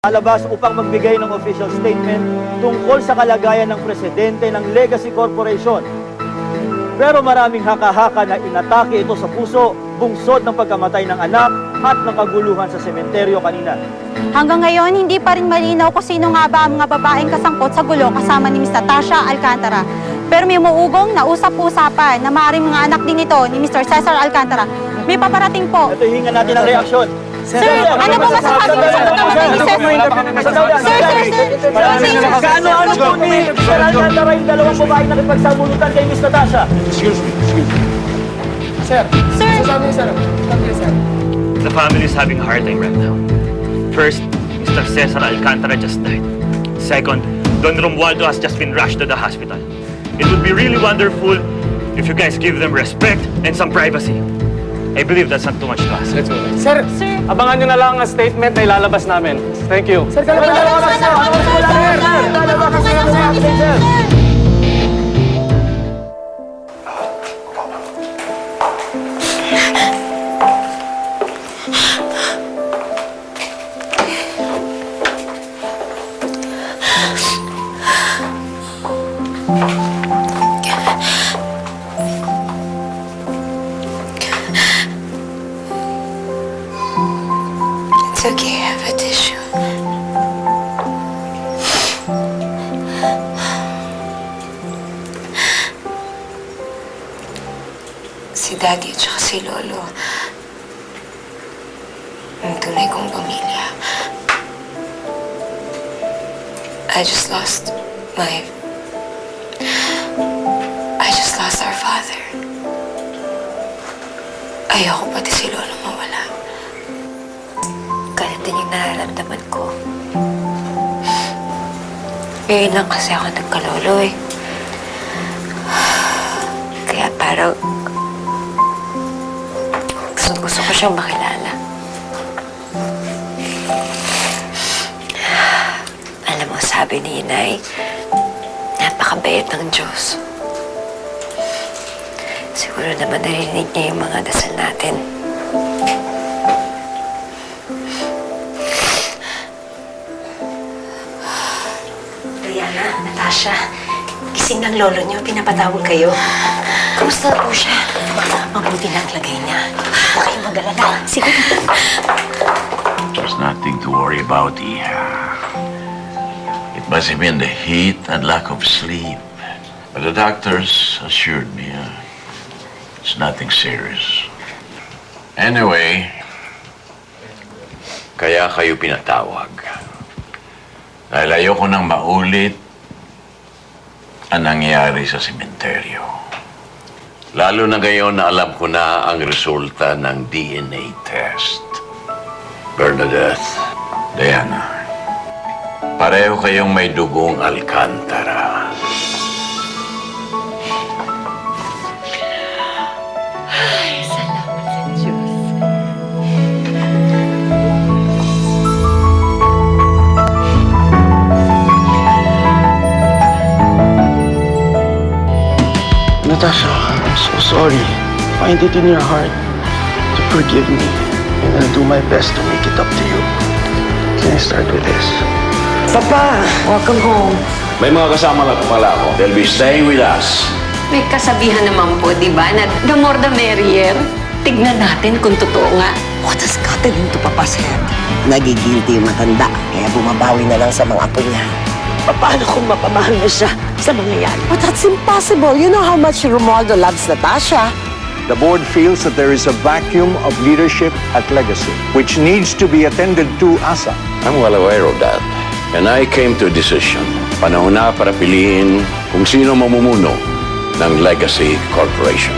Lalabas upang magbigay ng official statement tungkol sa kalagayan ng presidente ng Legacy Corporation. Pero maraming haka-haka na inatake ito sa puso, bungsod ng pagkamatay ng anak at ng kaguluhan sa sementeryo kanina. Hanggang ngayon, hindi pa rin malinaw kung sino nga ba ang mga babaeng kasangkot sa gulo kasama ni Ms. Natasha Alcantara. Pero may umuugong na usap-usapan na maaaring mga anak din ito ni Mr. Cesar Alcantara. May paparating po. Ito, hingan natin ang reaksyon. Sir, ano po masasabi mo sa pagkamatay ni Cesar? Sir. Gaano po ni Mr. Alcantara yung dalawang babaeng nakipagsabunutan kay Ms. Natasha? Excuse me. Sir. Sir. Sasabi niyo, sir. Sasabi niyo, sir. The family is having a hard time right now. First, Mr. Cesar Alcantara just died. Second, Don Romualdo has just been rushed to the hospital. It would be really wonderful if you guys give them respect and some privacy. I believe that's not too much to ask. Let's go. Sir, Sir. abangan nyo na lang ang statement na ilalabas namin. Thank you. Sir, It's okay, I have a tissue. Si Daddy at saka si Lolo, ang tunay kong pamilya. I just lost our father. Ayoko pati si Lolo mawala. Kaya din yung nararamdaman ko. Ngayon lang kasi ako nagkalolo eh. Kaya parang gusto ko siyang makilala. Alam mo, sabi ni Inay, napakabait ng Diyos. Siguro naman narinig niya yung mga dasal natin. Diana, Natasha, gising ng lolo niyo, pinapatawag kayo. Kamusta po siya? Mabuti na ang lagay niya. Huwag kayong mag-alala. Sige. There's nothing to worry about, Iha. It must have been the heat and lack of sleep. But the doctors assured me it's nothing serious. Anyway, kaya kayo pinatawag. Dahil ayoko nang maulit ang nangyari sa sementeryo. Lalo na ngayon na alam ko na ang resulta ng DNA test. Bernadette, Diana, pareho kayong may dugong Alcantara. Ay, salamat sa Diyos. Natasha, I'm so sorry. Find it in your heart to forgive me, and I'll do my best to make it up to you. Can I start with this? Papa, welcome home. May mga kasama lang pala ako. They'll be staying with us. May kasabihan naman po, di ba, na the more the merrier. Tignan natin kung totoo nga. What has gotten into Papa's head? Nagigilty yung matanda, kaya bumabawi na lang sa mga apo niya. Paano kung mapamahal mo siya sa mga yan? But that's impossible. You know how much Romualdo loves Natasha. The board feels that there is a vacuum of leadership at Legacy, which needs to be attended to ASAP. I'm well aware of that. And I came to a decision. Panahon na para piliin kung sino mamumuno ng Legacy Corporation.